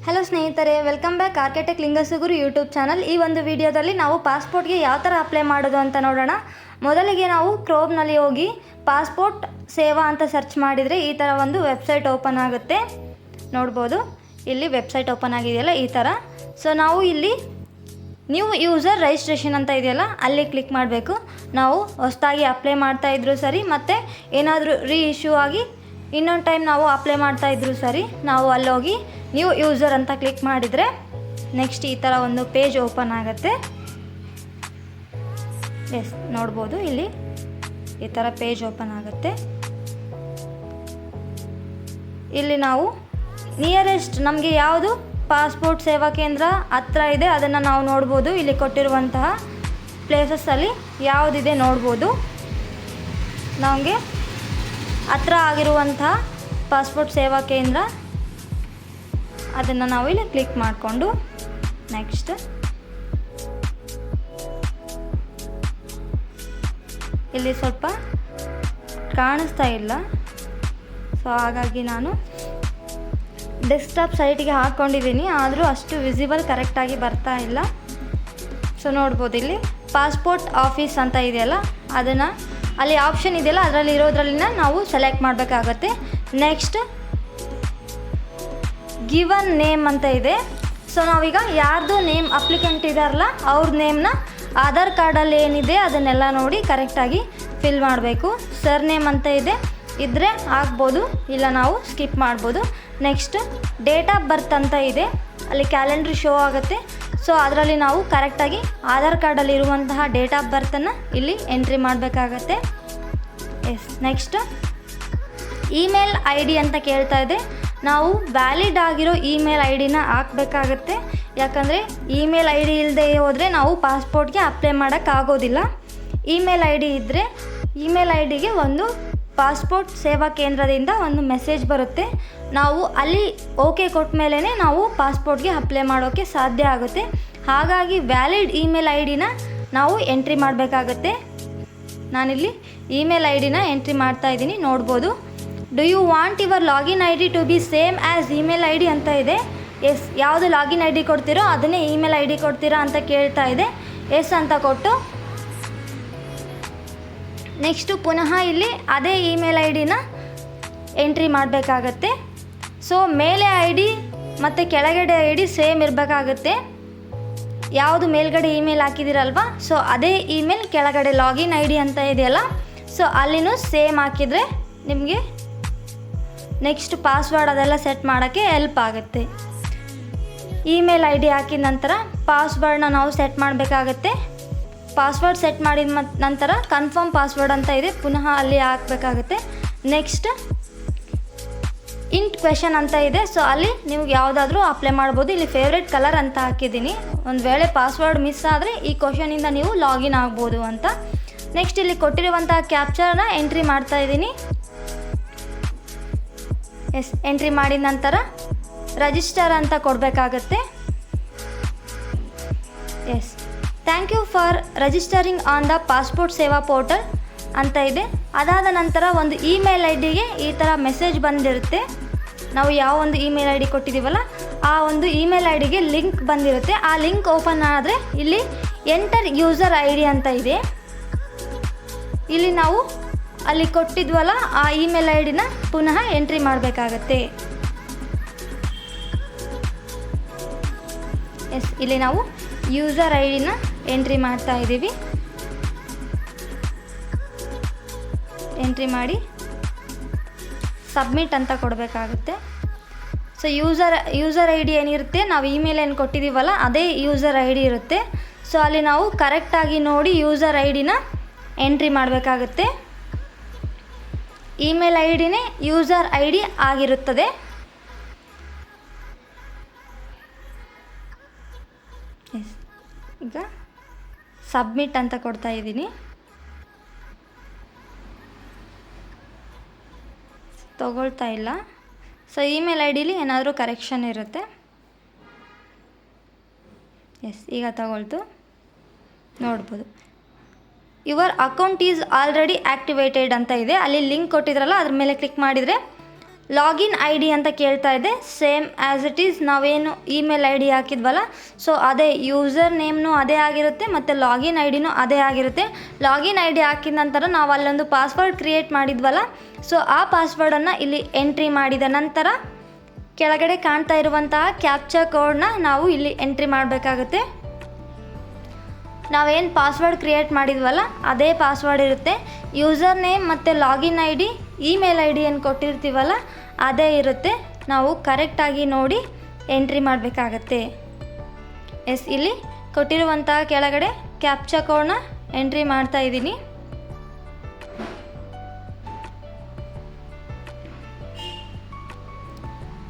Hello ಸ್ನೇಹಿತರೆ, welcome back architect Lingasugur YouTube channel. ಈ ಒಂದು ವಿಡಿಯೋದಲ್ಲಿ ನಾವು ಪಾಸ್ಪೋರ್ಟ್ಗೆ ಯಾವ ಥರ ಅಪ್ಲೈ ಮಾಡೋದು ಅಂತ ನೋಡೋಣ. ಮೊದಲಿಗೆ ನಾವು ಕ್ರೋಮ್ನಲ್ಲಿ ಹೋಗಿ ಪಾಸ್ಪೋರ್ಟ್ ಸೇವಾ ಅಂತ ಸರ್ಚ್ ಮಾಡಿದರೆ ಈ ಥರ ಒಂದು ವೆಬ್ಸೈಟ್ ಓಪನ್ ಆಗುತ್ತೆ. ನೋಡ್ಬೋದು, ಇಲ್ಲಿ ವೆಬ್ಸೈಟ್ ಓಪನ್ ಆಗಿದೆಯಲ್ಲ ಈ ಥರ. ಸೊ ನಾವು ಇಲ್ಲಿ ನ್ಯೂ ಯೂಸರ್ ರಿಜಿಸ್ಟ್ರೇಷನ್ ಅಂತ ಇದೆಯಲ್ಲ ಅಲ್ಲಿ ಕ್ಲಿಕ್ ಮಾಡಬೇಕು. ನಾವು ಹೊಸದಾಗಿ ಅಪ್ಲೈ ಮಾಡ್ತಾಯಿದ್ರು ಸರಿ, ಮತ್ತು ಏನಾದರೂ ಇಶ್ಯೂ ಆಗಿ ಇನ್ನೊಂದು ಟೈಮ್ ನಾವು ಅಪ್ಲೈ ಮಾಡ್ತಾಯಿದ್ರು ಸರಿ, ನಾವು ಅಲ್ಲೋಗಿ ನ್ಯೂ ಯೂಸರ್ ಅಂತ ಕ್ಲಿಕ್ ಮಾಡಿದರೆ ನೆಕ್ಸ್ಟ್ ಈ ಥರ ಒಂದು ಪೇಜ್ ಓಪನ್ ಆಗುತ್ತೆ. ಎಸ್, ನೋಡ್ಬೋದು ಇಲ್ಲಿ ಈ ಥರ ಪೇಜ್ ಓಪನ್ ಆಗುತ್ತೆ. ಇಲ್ಲಿ ನಾವು ನಿಯರೆಸ್ಟ್ ನಮಗೆ ಯಾವುದು ಪಾಸ್ಪೋರ್ಟ್ ಸೇವಾ ಕೇಂದ್ರ ಹತ್ರ ಇದೆ ಅದನ್ನು ನಾವು ನೋಡ್ಬೋದು. ಇಲ್ಲಿ ಕೊಟ್ಟಿರುವಂತಹ ಪ್ಲೇಸಸ್ಸಲ್ಲಿ ಯಾವುದಿದೆ ನೋಡ್ಬೋದು. ನಮಗೆ ಹತ್ರ ಆಗಿರುವಂತಹ ಪಾಸ್ಪೋರ್ಟ್ ಸೇವಾ ಕೇಂದ್ರ ಅದನ್ನು ನಾವು ಇಲ್ಲಿ ಕ್ಲಿಕ್ ಮಾಡಿಕೊಂಡು ನೆಕ್ಸ್ಟ್ ಇಲ್ಲಿ ಸ್ವಲ್ಪ ಕಾಣಿಸ್ತಾ ಇಲ್ಲ, ಸೊ ಹಾಗಾಗಿ ನಾನು ಡೆಸ್ಕ್ಟಾಪ್ ಸೈಟಿಗೆ ಹಾಕ್ಕೊಂಡಿದ್ದೀನಿ, ಆದರೂ ಅಷ್ಟು ವಿಸಿಬಲ್ ಕರೆಕ್ಟಾಗಿ ಬರ್ತಾ ಇಲ್ಲ. ಸೊ ನೋಡ್ಬೋದು ಇಲ್ಲಿ ಪಾಸ್ಪೋರ್ಟ್ ಆಫೀಸ್ ಅಂತ ಇದೆಯಲ್ಲ ಅದನ್ನು ಅಲ್ಲಿ ಆಪ್ಷನ್ ಇದೆಯಲ್ಲ ಅದರಲ್ಲಿ ಇರೋದ್ರಲ್ಲಿನ ನಾವು ಸೆಲೆಕ್ಟ್ ಮಾಡಬೇಕಾಗತ್ತೆ. ನೆಕ್ಸ್ಟ್ ಗಿವನ್ ನೇಮ್ ಅಂತ ಇದೆ. ಸೊ ನಾವೀಗ ಯಾರ್ದು ನೇಮ್ ಅಪ್ಲಿಕೆಂಟ್ ಇದಾರಲ್ಲ ಅವ್ರ ನೇಮ್ನ ಆಧಾರ್ ಕಾರ್ಡಲ್ಲಿ ಏನಿದೆ ಅದನ್ನೆಲ್ಲ ನೋಡಿ ಕರೆಕ್ಟಾಗಿ ಫಿಲ್ ಮಾಡಬೇಕು. ಸರ್ ನೇಮ್ ಅಂತ ಇದೆ, ಇದ್ದರೆ ಆಗ್ಬೋದು, ಇಲ್ಲ ನಾವು ಸ್ಕಿಪ್ ಮಾಡ್ಬೋದು. ನೆಕ್ಸ್ಟ್ ಡೇಟ್ ಆಫ್ ಬರ್ತ್ ಅಂತ ಇದೆ, ಅಲ್ಲಿ ಕ್ಯಾಲೆಂಡ್ರ್ ಶೋ ಆಗುತ್ತೆ. ಸೊ ಅದರಲ್ಲಿ ನಾವು ಕರೆಕ್ಟಾಗಿ ಆಧಾರ್ ಕಾರ್ಡಲ್ಲಿ ಇರುವಂತಹ ಡೇಟ್ ಆಫ್ ಬರ್ತನ್ನು ಇಲ್ಲಿ ಎಂಟ್ರಿ ಮಾಡಬೇಕಾಗತ್ತೆ. Yes, next email I D ಅಂತ ಕೇಳ್ತಾ ಇದೆ. ನಾವು ವ್ಯಾಲಿಡ್ ಆಗಿರೋ ಇಮೇಲ್ ಐ ಡಿನ ಹಾಕಬೇಕಾಗತ್ತೆ. ಯಾಕಂದರೆ ಇಮೇಲ್ ಐ ಡಿ ಇಲ್ಲದೆ ಹೋದರೆ ನಾವು ಪಾಸ್ಪೋರ್ಟ್ಗೆ ಅಪ್ಲೈ ಮಾಡೋಕ್ಕಾಗೋದಿಲ್ಲ. ಇಮೇಲ್ ಐ ಡಿ ಇದ್ದರೆ ಇಮೇಲ್ ಐ ಡಿಗೆ ಒಂದು ಪಾಸ್ಪೋರ್ಟ್ ಸೇವಾ ಕೇಂದ್ರದಿಂದ ಒಂದು ಮೆಸೇಜ್ ಬರುತ್ತೆ. ನಾವು ಅಲ್ಲಿ ಓಕೆ ಕೊಟ್ಟ ಮೇಲೇ ನಾವು ಪಾಸ್ಪೋರ್ಟ್ಗೆ ಅಪ್ಲೈ ಮಾಡೋಕ್ಕೆ ಸಾಧ್ಯ ಆಗುತ್ತೆ. ಹಾಗಾಗಿ ವ್ಯಾಲಿಡ್ ಇಮೇಲ್ ಐ ಡಿನ ನಾವು ಎಂಟ್ರಿ ಮಾಡಬೇಕಾಗತ್ತೆ. ನಾನಿಲ್ಲಿ ಇಮೇಲ್ ಐ ಡಿನ ಎಂಟ್ರಿ ಮಾಡ್ತಾ ಇದ್ದೀನಿ, ನೋಡ್ಬೋದು. Do you want your login I D to be same as email I D ಅಂತ ಇದೆ. ಎಸ್, ಯಾವುದು ಲಾಗಿನ್ ಐ ಡಿ ಕೊಡ್ತೀರೋ ಅದನ್ನೇ ಇಮೇಲ್ ಐ ಡಿ ಕೊಡ್ತೀರಾ ಅಂತ ಕೇಳ್ತಾ ಇದೆ. ಎಸ್ ಅಂತ ಕೊಟ್ಟು ನೆಕ್ಸ್ಟು ಪುನಃ ಇಲ್ಲಿ ಅದೇ ಇಮೇಲ್ ಐ ಡಿನ ಎಂಟ್ರಿ ಮಾಡಬೇಕಾಗತ್ತೆ. ಸೊ ಮೇಲೆ ಐ ಡಿ ಮತ್ತು ಕೆಳಗಡೆ ಐ ಡಿ ಸೇಮ್ ಇರಬೇಕಾಗತ್ತೆ. ಯಾವುದು ಮೇಲ್ಗಡೆ ಇಮೇಲ್ ಹಾಕಿದ್ದೀರಲ್ವ, ಸೊ ಅದೇ ಇಮೇಲ್ ಕೆಳಗಡೆ ಲಾಗಿನ್ ಐ ಡಿ ಅಂತ ಇದೆಯಲ್ಲ, ಸೊ ಅಲ್ಲಿನೂ ಸೇಮ್ ಹಾಕಿದರೆ ನಿಮಗೆ ನೆಕ್ಸ್ಟ್ ಪಾಸ್ವರ್ಡ್ ಅದೆಲ್ಲ ಸೆಟ್ ಮಾಡೋಕ್ಕೆ ಹೆಲ್ಪ್ ಆಗುತ್ತೆ. ಇಮೇಲ್ ಐ ಡಿ ಹಾಕಿದ ನಂತರ ಪಾಸ್ವರ್ಡ್ನ ನಾವು ಸೆಟ್ ಮಾಡಬೇಕಾಗತ್ತೆ. ಪಾಸ್ವರ್ಡ್ ಸೆಟ್ ಮಾಡಿದ ನಂತರ ಕನ್ಫರ್ಮ್ ಪಾಸ್ವರ್ಡ್ ಅಂತ ಇದೆ, ಪುನಃ ಅಲ್ಲಿ ಹಾಕಬೇಕಾಗುತ್ತೆ. ನೆಕ್ಸ್ಟ್ ಇಂಟ್ ಕ್ವೆಶನ್ ಅಂತ ಇದೆ. ಸೊ ಅಲ್ಲಿ ನೀವು ಯಾವುದಾದ್ರೂ ಅಪ್ಲೈ ಮಾಡ್ಬೋದು. ಇಲ್ಲಿ ಫೇವ್ರೇಟ್ ಕಲರ್ ಅಂತ ಹಾಕಿದ್ದೀನಿ, ಒಂದು ವೇಳೆ ಪಾಸ್ವರ್ಡ್ ಮಿಸ್ ಆದರೆ ಈ ಕ್ವೆಶನಿಂದ ನೀವು ಲಾಗಿನ್ ಆಗ್ಬೋದು ಅಂತ. ನೆಕ್ಸ್ಟ್ ಇಲ್ಲಿ ಕೊಟ್ಟಿರುವಂಥ ಕ್ಯಾಪ್ಚರ್ನ ಎಂಟ್ರಿ ಮಾಡ್ತಾ ಇದ್ದೀನಿ. ಎಸ್, ಎಂಟ್ರಿ ಮಾಡಿದ ನಂತರ ರಿಜಿಸ್ಟರ್ ಅಂತ ಕೊಡಬೇಕಾಗತ್ತೆ. Yes, thank you for registering on the passport Seva portal ಅಂತ ಇದೆ. ಅದಾದ ನಂತರ ಒಂದು ಇಮೇಲ್ ಐ ಡಿಗೆ ಈ ಥರ ಮೆಸೇಜ್ ಬಂದಿರುತ್ತೆ. ನಾವು ಯಾವ ಒಂದು ಇಮೇಲ್ ಐ ಡಿ ಕೊಟ್ಟಿದ್ದೀವಲ್ಲ ಆ ಒಂದು ಇಮೇಲ್ ಐ ಡಿಗೆ ಲಿಂಕ್ ಬಂದಿರುತ್ತೆ. ಆ ಲಿಂಕ್ ಓಪನ್ ಆದರೆ ಇಲ್ಲಿ ಎಂಟರ್ ಯೂಸರ್ ಐ ಡಿ ಅಂತ ಇದೆ. ಇಲ್ಲಿ ನಾವು ಅಲ್ಲಿ ಕೊಟ್ಟಿದ್ವಲ್ಲ ಆ ಇಮೇಲ್ ಐ ಡಿನ ಪುನಃ ಎಂಟ್ರಿ ಮಾಡಬೇಕಾಗತ್ತೆ. ಎಸ್, ಇಲ್ಲಿ ನಾವು ಯೂಸರ್ ಐ ಡಿನ ಎಂಟ್ರಿ ಮಾಡ್ತಾ ಇದ್ದೀವಿ. ಎಂಟ್ರಿ ಮಾಡಿ ಸಬ್ಮಿಟ್ ಅಂತ ಕೊಡಬೇಕಾಗುತ್ತೆ. ಸೊ ಯೂಸರ್ ಐ ಡಿ ಏನಿರುತ್ತೆ, ನಾವು ಇಮೇಲ್ ಏನು ಕೊಟ್ಟಿದ್ದೀವಲ್ಲ ಅದೇ ಯೂಸರ್ ಐ ಡಿ ಇರುತ್ತೆ. ಸೊ ಅಲ್ಲಿ ನಾವು ಕರೆಕ್ಟಾಗಿ ನೋಡಿ ಯೂಸರ್ ಐ ಡಿನ ಎಂಟ್ರಿ ಮಾಡಬೇಕಾಗುತ್ತೆ. ಇಮೇಲ್ ಐ ಡಿನೇ ಯೂಸರ್ ಐ ಡಿ ಆಗಿರುತ್ತದೆ. ಎಸ್, ಈಗ ಸಬ್ಮಿಟ್ ಅಂತ ಕೊಡ್ತಾ ಇದ್ದೀನಿ. ತಗೊಳ್ತಾ ಇಲ್ಲ. ಸೊ ಇಮೇಲ್ ಐ ಡಿಲಿ ಏನಾದರೂ ಕರೆಕ್ಷನ್ ಇರುತ್ತೆ. ಎಸ್, ಈಗ ತಗೊಳ್ತು, ನೋಡ್ಬೋದು. Your account is already activated ಅಂತ ಇದೆ. ಅಲ್ಲಿ ಲಿಂಕ್ ಕೊಟ್ಟಿದ್ರಲ್ಲ ಅದ್ರ ಮೇಲೆ ಕ್ಲಿಕ್ ಮಾಡಿದರೆ ಲಾಗಿನ್ ಐ ಡಿ ಅಂತ ಕೇಳ್ತಾ ಇದೆ. ಸೇಮ್ ಆ್ಯಸ್ ಇಟ್ ಈಸ್ ನಾವೇನು ಇಮೇಲ್ ಐ ಡಿ ಹಾಕಿದ್ವಲ್ಲ, ಸೊ ಅದೇ ಯೂಸರ್ ನೇಮ್ನು ಅದೇ ಆಗಿರುತ್ತೆ ಮತ್ತು ಲಾಗಿನ್ ಐ ಡಿನೂ ಅದೇ ಆಗಿರುತ್ತೆ. ಲಾಗಿನ್ ಐ ಡಿ ಹಾಕಿದ ನಂತರ ನಾವು ಅಲ್ಲೊಂದು ಪಾಸ್ವರ್ಡ್ ಕ್ರಿಯೇಟ್ ಮಾಡಿದ್ವಲ್ಲ, ಸೊ ಆ ಪಾಸ್ವರ್ಡನ್ನು ಇಲ್ಲಿ ಎಂಟ್ರಿ ಮಾಡಿದ ನಂತರ ಕೆಳಗಡೆ ಕಾಣ್ತಾ ಇರುವಂತಹ ಕ್ಯಾಪ್ಚರ್ ಕೋಡ್ನ ನಾವು ಇಲ್ಲಿ ಎಂಟ್ರಿ ಮಾಡಬೇಕಾಗುತ್ತೆ. ನಾವೇನು ಪಾಸ್ವರ್ಡ್ ಕ್ರಿಯೇಟ್ ಮಾಡಿದ್ವಲ್ಲ ಅದೇ ಪಾಸ್ವರ್ಡ್ ಇರುತ್ತೆ. ಯೂಸರ್ ನೇಮ್ ಮತ್ತು login I D, email I D ಏನು ಕೊಟ್ಟಿರ್ತೀವಲ್ಲ ಅದೇ ಇರುತ್ತೆ. ನಾವು ಕರೆಕ್ಟಾಗಿ ನೋಡಿ ಎಂಟ್ರಿ ಮಾಡಬೇಕಾಗತ್ತೆ. ಎಸ್, ಇಲ್ಲಿ ಕೊಟ್ಟಿರುವಂತಹ ಕೆಳಗಡೆ ಕ್ಯಾಪ್ಚರ್ ಕೋಡ್ನ ಎಂಟ್ರಿ ಮಾಡ್ತಾ ಇದ್ದೀನಿ.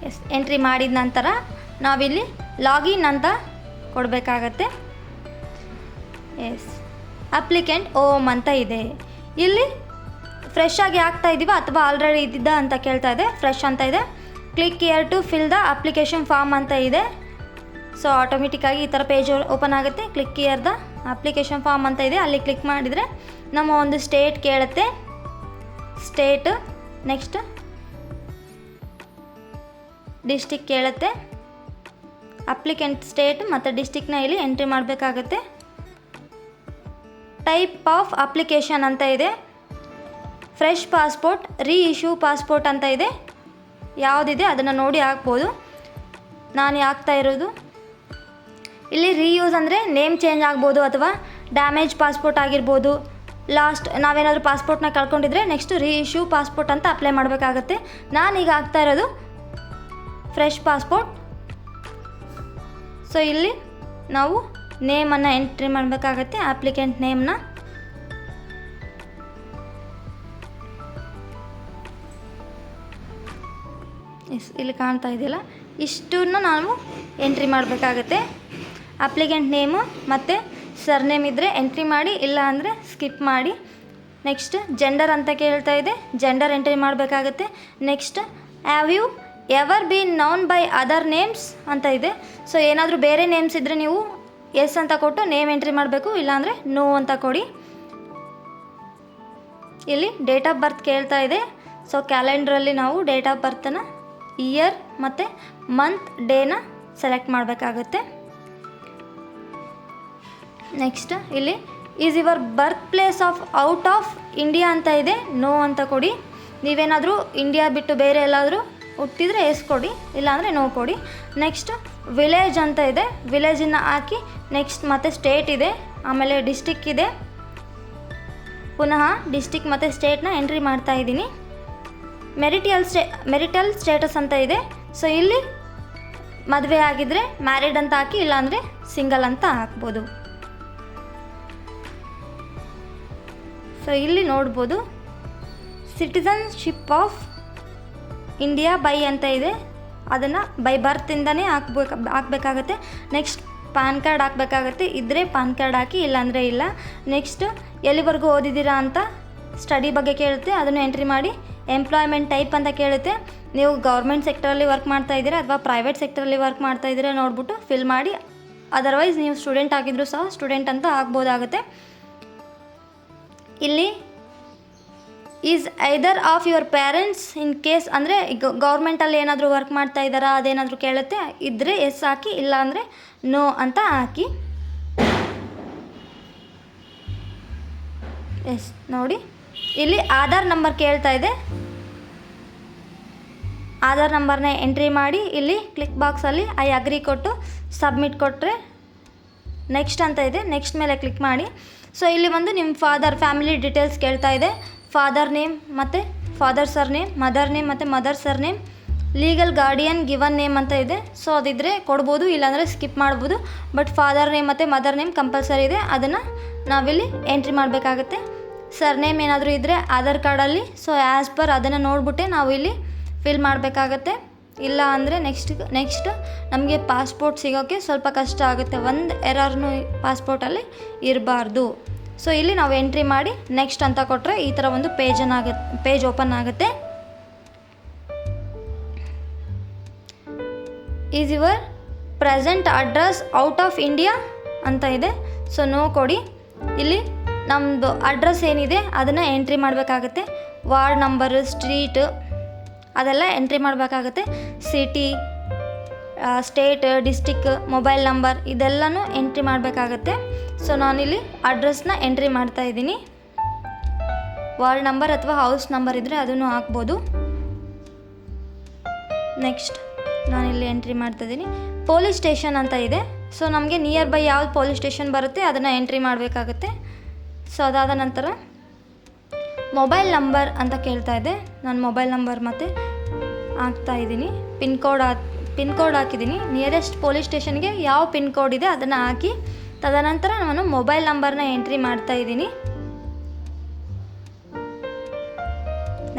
ಎಸ್, ಎಂಟ್ರಿ ಮಾಡಿದ ನಂತರ ನಾವಿಲ್ಲಿ ಲಾಗಿನ್ ಅಂತ ಕೊಡಬೇಕಾಗತ್ತೆ. ಎಸ್, ಅಪ್ಲಿಕೆಂಟ್ ಓಮ್ ಅಂತ ಇದೆ. ಇಲ್ಲಿ ಫ್ರೆಶ್ ಆಗಿ ಆಗ್ತಾ ಇದ್ದೀವ ಅಥವಾ ಆಲ್ರೆಡಿ ಇದ್ದಿದ್ದ ಅಂತ ಕೇಳ್ತಾ ಇದೆ. ಫ್ರೆಶ್ ಅಂತ ಇದೆ. Click here to fill the application form ಅಂತ ಇದೆ. ಸೊ ಆಟೋಮೆಟಿಕ್ಕಾಗಿ ಈ ಥರ ಪೇಜ್ ಓಪನ್ ಆಗುತ್ತೆ. Click here the application form ಅಂತ ಇದೆ. ಅಲ್ಲಿ ಕ್ಲಿಕ್ ಮಾಡಿದರೆ ನಮ್ಮ ಒಂದು ಸ್ಟೇಟ್ ಕೇಳುತ್ತೆ. ಸ್ಟೇಟ್, ನೆಕ್ಸ್ಟ್ ಡಿಸ್ಟಿಕ್ ಕೇಳುತ್ತೆ. ಅಪ್ಲಿಕೆಂಟ್ ಸ್ಟೇಟ್ ಮತ್ತು ಡಿಸ್ಟಿಕ್ನ ಇಲ್ಲಿ ಎಂಟ್ರಿ ಮಾಡಬೇಕಾಗತ್ತೆ. ಟೈಪ್ ಆಫ್ ಅಪ್ಲಿಕೇಶನ್ ಅಂತ ಇದೆ. ಫ್ರೆಶ್ ಪಾಸ್ಪೋರ್ಟ್, ರೀ ಇಶ್ಯೂ ಪಾಸ್ಪೋರ್ಟ್ ಅಂತ ಇದೆ. ಯಾವುದಿದೆ ಅದನ್ನು ನೋಡಿ ಹಾಕ್ಬೋದು. ನಾನು ಹಾಕ್ತಾ ಇರೋದು ಇಲ್ಲಿ ರೀಯೂಸ್ ಅಂದರೆ ನೇಮ್ ಚೇಂಜ್ ಆಗ್ಬೋದು ಅಥವಾ ಡ್ಯಾಮೇಜ್ ಪಾಸ್ಪೋರ್ಟ್ ಆಗಿರ್ಬೋದು. ಲಾಸ್ಟ್ ನಾವೇನಾದರೂ ಪಾಸ್ಪೋರ್ಟ್ನ ಕಳ್ಕೊಂಡಿದ್ರೆ ನೆಕ್ಸ್ಟ್ ರೀ ಇಶ್ಯೂ ಪಾಸ್ಪೋರ್ಟ್ ಅಂತ ಅಪ್ಲೈ ಮಾಡಬೇಕಾಗತ್ತೆ. ನಾನೀಗ ಹಾಕ್ತಾ ಇರೋದು ಫ್ರೆಶ್ ಪಾಸ್ಪೋರ್ಟ್. ಸೊ ಇಲ್ಲಿ ನಾವು ನೇಮನ್ನು ಎಂಟ್ರಿ ಮಾಡಬೇಕಾಗತ್ತೆ, ಅಪ್ಲಿಕೆಂಟ್ ನೇಮ್ನ. ಎಸ್, ಇಲ್ಲಿ ಕಾಣ್ತಾ ಇದೆಯಲ್ಲ, ಇಷ್ಟನ್ನು ನಾವು ಎಂಟ್ರಿ ಮಾಡಬೇಕಾಗತ್ತೆ. ಅಪ್ಲಿಕೆಂಟ್ ನೇಮು ಮತ್ತು ಸರ್ನೇಮ್ ಇದ್ದರೆ ಎಂಟ್ರಿ ಮಾಡಿ, ಇಲ್ಲ ಅಂದರೆ ಸ್ಕಿಪ್ ಮಾಡಿ. ನೆಕ್ಸ್ಟ್ ಜೆಂಡರ್ ಅಂತ ಕೇಳ್ತಾ ಇದೆ, ಜೆಂಡರ್ ಎಂಟ್ರಿ ಮಾಡಬೇಕಾಗತ್ತೆ. Next have you ever been known by other names ಅಂತ ಇದೆ. ಸೊ ಏನಾದರೂ ಬೇರೆ ನೇಮ್ಸ್ ಇದ್ದರೆ ನೀವು ಎಸ್ ಅಂತ ಕೊಟ್ಟು ನೇಮ್ ಎಂಟ್ರಿ ಮಾಡಬೇಕು, ಇಲ್ಲಾಂದರೆ ನೋ ಅಂತ ಕೊಡಿ. ಇಲ್ಲಿ ಡೇಟ್ ಆಫ್ ಬರ್ತ್ ಕೇಳ್ತಾ ಇದೆ. ಸೊ ಕ್ಯಾಲೆಂಡ್ರಲ್ಲಿ ನಾವು ಡೇಟ್ ಆಫ್ ಬರ್ತನ್ನು, ಇಯರ್ ಮತ್ತು ಮಂತ್, ಡೇನ ಸೆಲೆಕ್ಟ್ ಮಾಡಬೇಕಾಗುತ್ತೆ. ನೆಕ್ಸ್ಟ್ ಇಲ್ಲಿ is your birth place of out of India ಅಂತ ಇದೆ. ನೋ ಅಂತ ಕೊಡಿ. ನೀವೇನಾದರೂ ಇಂಡಿಯಾ ಬಿಟ್ಟು ಬೇರೆ ಎಲ್ಲಾದರೂ ಹುಟ್ಟಿದರೆ ಎಸ್ ಕೊಡಿ, ಇಲ್ಲಾಂದರೆ ನೋ ಕೊಡಿ. ನೆಕ್ಸ್ಟ್ ವಿಲೇಜ್ ಅಂತ ಇದೆ. ವಿಲೇಜನ್ನು ಹಾಕಿ ನೆಕ್ಸ್ಟ್ ಮತ್ತು ಸ್ಟೇಟ್ ಇದೆ, ಆಮೇಲೆ ಡಿಸ್ಟಿಕ್ ಇದೆ. ಪುನಃ ಡಿಸ್ಟಿಕ್ ಮತ್ತು ಸ್ಟೇಟ್ನ ಎಂಟ್ರಿ ಮಾಡ್ತಾ ಇದ್ದೀನಿ. ಮೆರಿಟಲ್ ಸ್ಟೇಟಸ್ ಅಂತ ಇದೆ. ಸೊ ಇಲ್ಲಿ ಮದುವೆ ಆಗಿದ್ದರೆ ಮ್ಯಾರಿಡ್ ಅಂತ ಹಾಕಿ, ಇಲ್ಲಾಂದರೆ ಸಿಂಗಲ್ ಅಂತ ಹಾಕ್ಬೋದು. ಸೊ ಇಲ್ಲಿ ನೋಡ್ಬೋದು ಸಿಟಿಸನ್ಶಿಪ್ ಆಫ್ ಇಂಡಿಯಾ ಬೈ ಅಂತ ಇದೆ. ಅದನ್ನು ಬೈ ಬರ್ತಿಂದನೇ ಹಾಕಬೇಕಾಗತ್ತೆ. ನೆಕ್ಸ್ಟ್ ಪಾನ್ ಕಾರ್ಡ್ ಹಾಕಬೇಕಾಗತ್ತೆ. ಇದ್ದರೆ ಪಾನ್ ಕಾರ್ಡ್ ಹಾಕಿ, ಇಲ್ಲಾಂದರೆ ಇಲ್ಲ. ನೆಕ್ಸ್ಟ್ ಎಲ್ಲಿವರೆಗೂ ಓದಿದ್ದೀರಾ ಅಂತ ಸ್ಟಡಿ ಬಗ್ಗೆ ಕೇಳುತ್ತೆ, ಅದನ್ನು ಎಂಟ್ರಿ ಮಾಡಿ. ಎಂಪ್ಲಾಯ್ಮೆಂಟ್ ಟೈಪ್ ಅಂತ ಕೇಳುತ್ತೆ. ನೀವು ಗೌರ್ಮೆಂಟ್ ಸೆಕ್ಟರಲ್ಲಿ ವರ್ಕ್ ಮಾಡ್ತಾ ಇದ್ದೀರಾ ಅಥವಾ ಪ್ರೈವೇಟ್ ಸೆಕ್ಟರಲ್ಲಿ ವರ್ಕ್ ಮಾಡ್ತಾ ಇದ್ದೀರಾ ನೋಡಿಬಿಟ್ಟು ಫಿಲ್ ಮಾಡಿ. ಅದರ್ವೈಸ್ ನೀವು ಸ್ಟೂಡೆಂಟ್ ಆಗಿದ್ದರೂ ಸಹ ಸ್ಟೂಡೆಂಟ್ ಅಂತ ಆಗ್ಬೋದಾಗುತ್ತೆ. ಇಲ್ಲಿ is either of your parents in case ಅಂದರೆ ಗೌರ್ಮೆಂಟಲ್ಲಿ ಏನಾದರೂ ವರ್ಕ್ ಮಾಡ್ತಾ ಇದ್ದಾರಾ ಅದೇನಾದರೂ ಕೇಳುತ್ತೆ. ಇದ್ದರೆ ಎಸ್ ಹಾಕಿ, ಇಲ್ಲ ಅಂದರೆ ನೋ ಅಂತ ಹಾಕಿ. ಎಸ್ ನೋಡಿ, ಇಲ್ಲಿ ಆಧಾರ್ ನಂಬರ್ ಕೇಳ್ತಾ ಇದೆ. ಆಧಾರ್ ನಂಬರ್ನ ಎಂಟ್ರಿ ಮಾಡಿ ಇಲ್ಲಿ ಕ್ಲಿಕ್ ಬಾಕ್ಸಲ್ಲಿ ಐ ಅಗ್ರಿ ಕೊಟ್ಟು ಸಬ್ಮಿಟ್ ಕೊಟ್ಟರೆ ನೆಕ್ಸ್ಟ್ ಅಂತ ಇದೆ. ನೆಕ್ಸ್ಟ್ ಮೇಲೆ ಕ್ಲಿಕ್ ಮಾಡಿ. ಸೊ ಇಲ್ಲಿ ಒಂದು ನಿಮ್ಮ ಫಾದರ್ ಫ್ಯಾಮಿಲಿ ಡೀಟೇಲ್ಸ್ ಕೇಳ್ತಾ ಇದೆ. ಫಾದರ್ ನೇಮ್ ಮತ್ತು father surname, mother name ಮತ್ತು mother surname, legal guardian given name ಅಂತ ಇದೆ. ಸೊ ಅದಿದ್ದರೆ ಕೊಡ್ಬೋದು, ಇಲ್ಲಾಂದರೆ ಸ್ಕಿಪ್ ಮಾಡ್ಬೋದು. ಬಟ್ ಫಾದರ್ ನೇಮ್ ಮತ್ತು ಮದರ್ ನೇಮ್ ಕಂಪಲ್ಸರಿ ಇದೆ, ಅದನ್ನು ನಾವಿಲ್ಲಿ ಎಂಟ್ರಿ ಮಾಡಬೇಕಾಗತ್ತೆ. ಸರ್ ನೇಮ್ ಏನಾದರೂ ಇದ್ದರೆ ಆಧಾರ್ ಕಾರ್ಡಲ್ಲಿ ಸೊ ಆ್ಯಸ್ ಪರ್ ಅದನ್ನು ನೋಡಿಬಿಟ್ಟೆ ನಾವು ಇಲ್ಲಿ ಫಿಲ್ ಮಾಡಬೇಕಾಗತ್ತೆ. ಇಲ್ಲ ಅಂದರೆ ನೆಕ್ಸ್ಟ್ ನಮಗೆ ಪಾಸ್ಪೋರ್ಟ್ ಸಿಗೋಕ್ಕೆ ಸ್ವಲ್ಪ ಕಷ್ಟ ಆಗುತ್ತೆ. ಒಂದು ಎರರ್ನು ಪಾಸ್ಪೋರ್ಟಲ್ಲಿ ಇರಬಾರ್ದು. ಸೊ ಇಲ್ಲಿ ನಾವು ಎಂಟ್ರಿ ಮಾಡಿ ನೆಕ್ಸ್ಟ್ ಅಂತ ಕೊಟ್ಟರೆ ಈ ಥರ ಒಂದು ಪೇಜ್ ಓಪನ್ ಆಗುತ್ತೆ. Is your present address out of India ಅಂತ ಇದೆ. ಸೊ ನೋ ಕೊಡಿ. ಇಲ್ಲಿ ನಮ್ಮದು ಅಡ್ರೆಸ್ ಏನಿದೆ ಅದನ್ನು ಎಂಟ್ರಿ ಮಾಡಬೇಕಾಗತ್ತೆ. ವಾರ್ಡ್ ನಂಬರು, ಸ್ಟ್ರೀಟ್, ಅದೆಲ್ಲ ಎಂಟ್ರಿ ಮಾಡಬೇಕಾಗುತ್ತೆ. City, state, district, mobile number ಇದೆಲ್ಲನೂ ಎಂಟ್ರಿ ಮಾಡಬೇಕಾಗತ್ತೆ. ಸೊ ನಾನಿಲ್ಲಿ ಅಡ್ರೆಸ್ನ ಎಂಟ್ರಿ ಮಾಡ್ತಾಯಿದ್ದೀನಿ. ವಾರ್ಡ್ ನಂಬರ್ ಅಥವಾ ಹೌಸ್ ನಂಬರ್ ಇದ್ದರೆ ಅದನ್ನು ಹಾಕ್ಬೋದು. ನೆಕ್ಸ್ಟ್ ನಾನಿಲ್ಲಿ ಎಂಟ್ರಿ ಮಾಡ್ತಾಯಿದ್ದೀನಿ. ಪೊಲೀಸ್ ಸ್ಟೇಷನ್ ಅಂತ ಇದೆ. ಸೊ ನಮಗೆ ನಿಯರ್ ಬೈ ಯಾವ್ದು ಪೊಲೀಸ್ ಸ್ಟೇಷನ್ ಬರುತ್ತೆ ಅದನ್ನು ಎಂಟ್ರಿ ಮಾಡಬೇಕಾಗುತ್ತೆ. ಸೊ ಅದಾದ ನಂತರ ಮೊಬೈಲ್ ನಂಬರ್ ಅಂತ ಕೇಳ್ತಾ ಇದೆ. ನಾನು ಮೊಬೈಲ್ ನಂಬರ್ ಮತ್ತು ಹಾಕ್ತಾಯಿದ್ದೀನಿ. ಪಿನ್ ಕೋಡ್ ಹಾಕಿದ್ದೀನಿ. ನಿಯರೆಸ್ಟ್ ಪೊಲೀಸ್ ಸ್ಟೇಷನ್ಗೆ ಯಾವ ಪಿನ್ ಕೋಡ್ ಇದೆ ಅದನ್ನು ಹಾಕಿ ತದನಂತರ ನಾನು ಮೊಬೈಲ್ ನಂಬರ್ನ ಎಂಟ್ರಿ ಮಾಡ್ತಾಯಿದ್ದೀನಿ.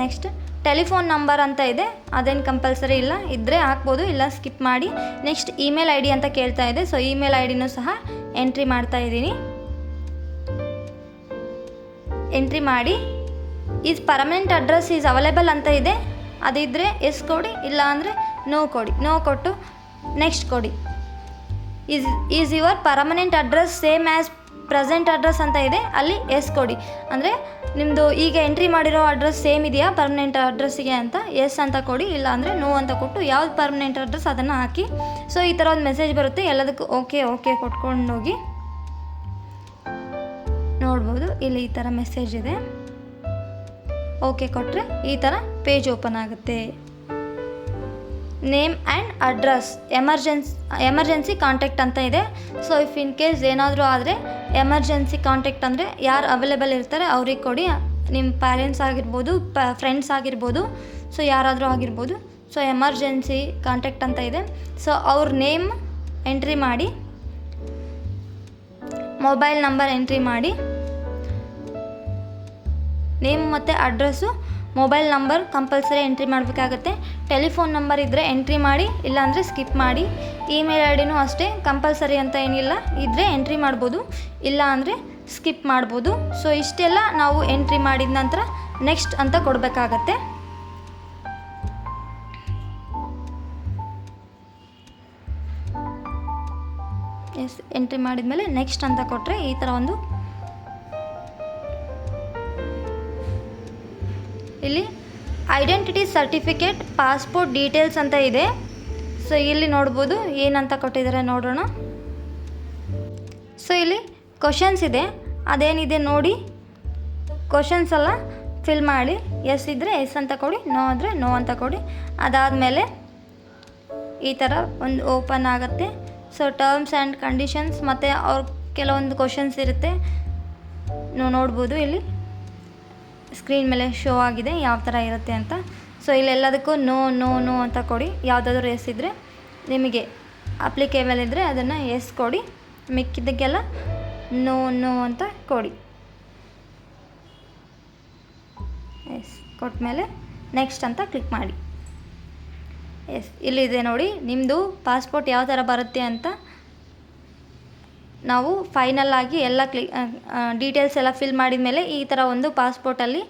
ನೆಕ್ಸ್ಟ್ ಟೆಲಿಫೋನ್ ನಂಬರ್ ಅಂತ ಇದೆ. ಅದೇನು ಕಂಪಲ್ಸರಿ ಇಲ್ಲ, ಇದ್ದರೆ ಹಾಕ್ಬೋದು, ಇಲ್ಲ ಸ್ಕಿಪ್ ಮಾಡಿ. ನೆಕ್ಸ್ಟ್ ಇಮೇಲ್ ಐ ಡಿ ಅಂತ ಕೇಳ್ತಾ ಇದೆ. ಸೊ ಇಮೇಲ್ ಐ ಡಿನೂ ಸಹ ಎಂಟ್ರಿ ಮಾಡ್ತಾಯಿದ್ದೀನಿ. ಎಂಟ್ರಿ ಮಾಡಿ is permanent address is available ಅಂತ ಇದೆ. ಅದಿದ್ದರೆ ಎಸ್ ಕೊಡಿ, ಇಲ್ಲ ಅಂದರೆ ನೋ ಕೊಡಿ. ನೋ ಕೊಟ್ಟು ನೆಕ್ಸ್ಟ್ ಕೊಡಿ. Is your permanent address same as present address ಅಂತ ಇದೆ, ಅಲ್ಲಿ ಎಸ್ ಕೊಡಿ. ಅಂದರೆ ನಿಮ್ಮದು ಈಗ ಎಂಟ್ರಿ ಮಾಡಿರೋ ಅಡ್ರೆಸ್ ಸೇಮ್ ಇದೆಯಾ ಪರ್ಮನೆಂಟ್ ಅಡ್ರೆಸ್ಸಿಗೆ ಅಂತ ಎಸ್ ಅಂತ ಕೊಡಿ, ಇಲ್ಲ ಅಂದರೆ ನೋ ಅಂತ ಕೊಟ್ಟು ಯಾವ್ದು ಪರ್ಮನೆಂಟ್ ಅಡ್ರೆಸ್ ಅದನ್ನು ಹಾಕಿ. ಸೊ ಈ ಥರ ಒಂದು ಮೆಸೇಜ್ ಬರುತ್ತೆ. ಎಲ್ಲದಕ್ಕೂ ಓಕೆ ಕೊಟ್ಕೊಂಡೋಗಿ ನೋಡ್ಬೋದು. ಇಲ್ಲಿ ಈ ಥರ ಮೆಸೇಜ್ ಇದೆ. ಓಕೆ ಕೊಟ್ಟರೆ ಈ ಥರ ಪೇಜ್ ಓಪನ್ ಆಗುತ್ತೆ. Name and address emergency contact ಅಂತ ಇದೆ. ಸೊ ಇಫ್ ಇನ್ ಕೇಸ್ ಏನಾದರೂ ಆದರೆ ಎಮರ್ಜೆನ್ಸಿ ಕಾಂಟ್ಯಾಕ್ಟ್ ಅಂದರೆ ಯಾರು ಅವೈಲೇಬಲ್ ಇರ್ತಾರೆ ಅವ್ರಿಗೆ ಕೊಡಿ. ನಿಮ್ಮ ಪ್ಯಾರೆಂಟ್ಸ್ ಆಗಿರ್ಬೋದು, ಫ್ರೆಂಡ್ಸ್ ಆಗಿರ್ಬೋದು, ಸೊ ಯಾರಾದರೂ ಆಗಿರ್ಬೋದು. ಸೊ ಎಮರ್ಜೆನ್ಸಿ ಕಾಂಟ್ಯಾಕ್ಟ್ ಅಂತ ಇದೆ. ಸೊ ಅವ್ರ ನೇಮ್ ಎಂಟ್ರಿ ಮಾಡಿ, ಮೊಬೈಲ್ ನಂಬರ್ ಎಂಟ್ರಿ ಮಾಡಿ. ನೇಮ್ ಮತ್ತು address, mobile number compulsory entry ಮಾಡಬೇಕಾಗತ್ತೆ. ಟೆಲಿಫೋನ್ ನಂಬರ್ ಇದ್ದರೆ ಎಂಟ್ರಿ ಮಾಡಿ, ಇಲ್ಲಾಂದರೆ ಸ್ಕಿಪ್ ಮಾಡಿ. ಇಮೇಲ್ ಐ ಡಿನೂ ಅಷ್ಟೇ, ಕಂಪಲ್ಸರಿ ಅಂತ ಏನಿಲ್ಲ, ಇದ್ದರೆ ಎಂಟ್ರಿ ಮಾಡ್ಬೋದು, ಇಲ್ಲ ಅಂದರೆ ಸ್ಕಿಪ್ ಮಾಡ್ಬೋದು. ಸೊ ಇಷ್ಟೆಲ್ಲ ನಾವು ಎಂಟ್ರಿ ಮಾಡಿದ ನಂತರ ನೆಕ್ಸ್ಟ್ ಅಂತ ಕೊಡಬೇಕಾಗತ್ತೆ. ಎಂಟ್ರಿ ಮಾಡಿದ್ಮೇಲೆ ನೆಕ್ಸ್ಟ್ ಅಂತ ಕೊಟ್ಟರೆ ಈ ಥರ ಒಂದು ಇಲ್ಲಿ ಐಡೆಂಟಿಟಿ ಸರ್ಟಿಫಿಕೇಟ್, ಪಾಸ್ಪೋರ್ಟ್ ಡೀಟೇಲ್ಸ್ ಅಂತ ಇದೆ. ಸೊ ಇಲ್ಲಿ ನೋಡ್ಬೋದು ಏನಂತ ಕೊಟ್ಟಿದ್ದಾರೆ ನೋಡೋಣ. ಸೊ ಇಲ್ಲಿ ಕ್ವಶನ್ಸ್ ಇದೆ, ಅದೇನಿದೆ ನೋಡಿ. ಕ್ವಶನ್ಸ್ ಎಲ್ಲ ಫಿಲ್ ಮಾಡಿ. ಎಸ್ ಇದ್ದರೆ ಎಸ್ ಅಂತ ಕೊಡಿ, ನೋ ಅಂದರೆ ನೋ ಅಂತ ಕೊಡಿ. ಅದಾದಮೇಲೆ ಈ ಥರ ಒಂದು ಓಪನ್ ಆಗುತ್ತೆ. ಸೊ ಟರ್ಮ್ಸ್ ಆ್ಯಂಡ್ ಕಂಡೀಷನ್ಸ್ ಮತ್ತು ಅವ್ರ ಕೆಲವೊಂದು ಕ್ವಶನ್ಸ್ ಇರುತ್ತೆ, ನೀವು ನೋಡ್ಬೋದು. ಇಲ್ಲಿ ಸ್ಕ್ರೀನ್ ಮೇಲೆ ಶೋ ಆಗಿದೆ ಯಾವ ಥರ ಇರುತ್ತೆ ಅಂತ. ಸೊ ಇಲ್ಲೆಲ್ಲದಕ್ಕೂ ನೋ ನೋ ನೋ ಅಂತ ಕೊಡಿ. ಯಾವುದಾದ್ರೂ ಎಸ್ ಇದ್ದರೆ, ನಿಮಗೆ ಅಪ್ಲಿಕೇಬಲ್ ಇದ್ದರೆ ಅದನ್ನು ಎಸ್ ಕೊಡಿ, ಮಿಕ್ಕಿದ್ದಕ್ಕೆಲ್ಲ ನೋ ನೋ ಅಂತ ಕೊಡಿ. ಎಸ್ ಕೊಟ್ಮೇಲೆ ನೆಕ್ಸ್ಟ್ ಅಂತ ಕ್ಲಿಕ್ ಮಾಡಿ. ಎಸ್ ಇಲ್ಲಿದೆ ನೋಡಿ, ನಿಮ್ಮದು ಪಾಸ್ಪೋರ್ಟ್ ಯಾವ ಥರ ಬರುತ್ತೆ ಅಂತ ನಾವು ಫೈನಲ್ ಆಗಿ ಎಲ್ಲ ಡೀಟೇಲ್ಸ್ ಎಲ್ಲ ಫಿಲ್ ಮಾಡಿದ ಮೇಲೆ ಈ ಥರ ಒಂದು ಪಾಸ್ಪೋರ್ಟಲ್ಲಿ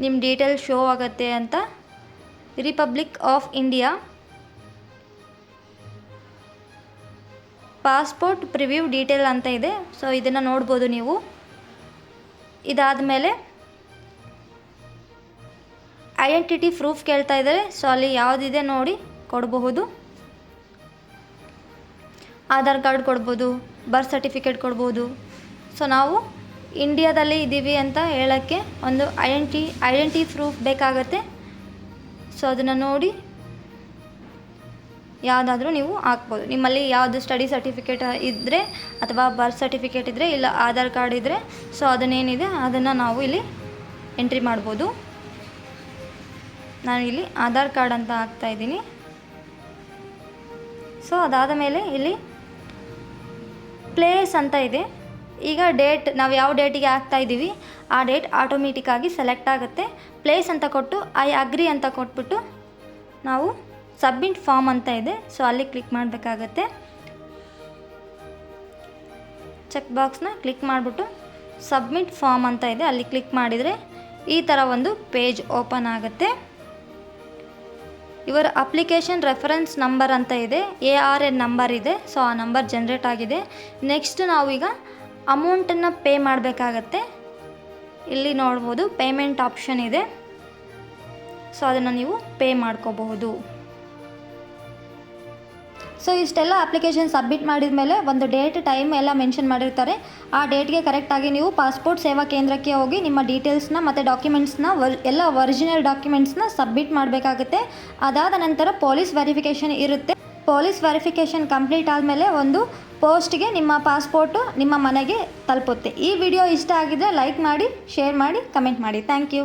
ನಿಮ್ಮ ಡೀಟೇಲ್ಸ್ ಶೋ ಆಗುತ್ತೆ ಅಂತ. Republic of India passport preview detail ಅಂತ ಇದೆ. ಸೊ ಇದನ್ನು ನೋಡ್ಬೋದು ನೀವು. ಇದಾದ ಮೇಲೆ ಐಡೆಂಟಿಟಿ ಪ್ರೂಫ್ ಕೇಳ್ತಾ ಇದ್ದಾರೆ. ಸೊ ಅಲ್ಲಿ ಯಾವುದಿದೆ ನೋಡಿ ಕೊಡಬಹುದು. ಆಧಾರ್ ಕಾರ್ಡ್ ಕೊಡ್ಬೋದು, ಬರ್ತ್ ಸರ್ಟಿಫಿಕೇಟ್ ಕೊಡ್ಬೋದು. ಸೊ ನಾವು ಇಂಡಿಯಾದಲ್ಲಿ ಇದ್ದೀವಿ ಅಂತ ಹೇಳೋಕ್ಕೆ ಒಂದು ಐಡೆಂಟಿ ಪ್ರೂಫ್ ಬೇಕಾಗತ್ತೆ. ಸೊ ಅದನ್ನು ನೋಡಿ ಯಾವುದಾದ್ರೂ ನೀವು ಹಾಕ್ಬೋದು. ನಿಮ್ಮಲ್ಲಿ ಯಾವುದು ಸ್ಟಡಿ ಸರ್ಟಿಫಿಕೇಟ್ ಇದ್ದರೆ ಅಥವಾ ಬರ್ತ್ ಸರ್ಟಿಫಿಕೇಟ್ ಇದ್ದರೆ, ಇಲ್ಲ ಆಧಾರ್ ಕಾರ್ಡ್ ಇದ್ದರೆ, ಸೊ ಅದನ್ನೇನಿದೆ ಅದನ್ನು ನಾವು ಇಲ್ಲಿ ಎಂಟ್ರಿ ಮಾಡ್ಬೋದು. ನಾನು ಇಲ್ಲಿ ಆಧಾರ್ ಕಾರ್ಡ್ ಅಂತ ಹಾಕ್ತಾಯಿದ್ದೀನಿ. ಸೊ ಅದಾದ ಮೇಲೆ ಇಲ್ಲಿ ಪ್ಲೇಸ್ ಅಂತ ಇದೆ. ಈಗ ಡೇಟ್ ನಾವು ಯಾವ ಡೇಟಿಗೆ ಹಾಕ್ತಾಯಿದ್ದೀವಿ ಆ ಡೇಟ್ ಆಟೋಮೆಟಿಕ್ಕಾಗಿ ಸೆಲೆಕ್ಟ್ ಆಗುತ್ತೆ. ಪ್ಲೇಸ್ ಅಂತ ಕೊಟ್ಟು ಐ ಅಗ್ರಿ ಅಂತ ಕೊಟ್ಬಿಟ್ಟು ನಾವು ಸಬ್ಮಿಟ್ ಫಾರ್ಮ್ ಅಂತ ಇದೆ. ಸೊ ಅಲ್ಲಿ ಕ್ಲಿಕ್ ಮಾಡಬೇಕಾಗತ್ತೆ. ಚೆಕ್ ಬಾಕ್ಸ್ನ ಕ್ಲಿಕ್ ಮಾಡಿಬಿಟ್ಟು ಸಬ್ಮಿಟ್ ಫಾರ್ಮ್ ಅಂತ ಇದೆ, ಅಲ್ಲಿ ಕ್ಲಿಕ್ ಮಾಡಿದರೆ ಈ ಥರ ಒಂದು ಪೇಜ್ ಓಪನ್ ಆಗುತ್ತೆ. ಇವರ ಅಪ್ಲಿಕೇಶನ್ ರೆಫರೆನ್ಸ್ ನಂಬರ್ ಅಂತ ಇದೆ, ARN ನಂಬರ್ ಇದೆ. ಸೊ ಆ ನಂಬರ್ ಜನ್ರೇಟ್ ಆಗಿದೆ. ನೆಕ್ಸ್ಟ್ ನಾವೀಗ ಅಮೌಂಟನ್ನು ಪೇ ಮಾಡಬೇಕಾಗತ್ತೆ. ಇಲ್ಲಿ ನೋಡ್ಬೋದು ಪೇಮೆಂಟ್ ಆಪ್ಷನ್ ಇದೆ. ಸೊ ಅದನ್ನು ನೀವು ಪೇ ಮಾಡ್ಕೋಬಹುದು. ಸೊ ಇಷ್ಟೆಲ್ಲ ಅಪ್ಲಿಕೇಶನ್ ಸಬ್ಮಿಟ್ ಮಾಡಿದ ಮೇಲೆ ಒಂದು ಡೇಟ್ ಟೈಮ್ ಎಲ್ಲ ಮೆನ್ಷನ್ ಮಾಡಿರ್ತಾರೆ. ಆ ಡೇಟ್ಗೆ ಕರೆಕ್ಟಾಗಿ ನೀವು ಪಾಸ್ಪೋರ್ಟ್ ಸೇವಾ ಕೇಂದ್ರಕ್ಕೆ ಹೋಗಿ ನಿಮ್ಮ ಡೀಟೇಲ್ಸ್ನ ಮತ್ತು ಡಾಕ್ಯುಮೆಂಟ್ಸ್ನ ಎಲ್ಲ ಒರಿಜಿನಲ್ ಡಾಕ್ಯುಮೆಂಟ್ಸ್ನ ಸಬ್ಮಿಟ್ ಮಾಡಬೇಕಾಗುತ್ತೆ. ಅದಾದ ನಂತರ ಪೊಲೀಸ್ ವೆರಿಫಿಕೇಷನ್ ಇರುತ್ತೆ. ಪೊಲೀಸ್ ವೆರಿಫಿಕೇಷನ್ ಕಂಪ್ಲೀಟ್ ಆದಮೇಲೆ ಒಂದು ಪೋಸ್ಟ್ಗೆ ನಿಮ್ಮ ಪಾಸ್ಪೋರ್ಟು ನಿಮ್ಮ ಮನೆಗೆ ತಲುಪುತ್ತೆ. ಈ ವಿಡಿಯೋ ಇಷ್ಟ ಆಗಿದ್ದರೆ ಲೈಕ್ ಮಾಡಿ, ಶೇರ್ ಮಾಡಿ, ಕಮೆಂಟ್ ಮಾಡಿ. Thank you.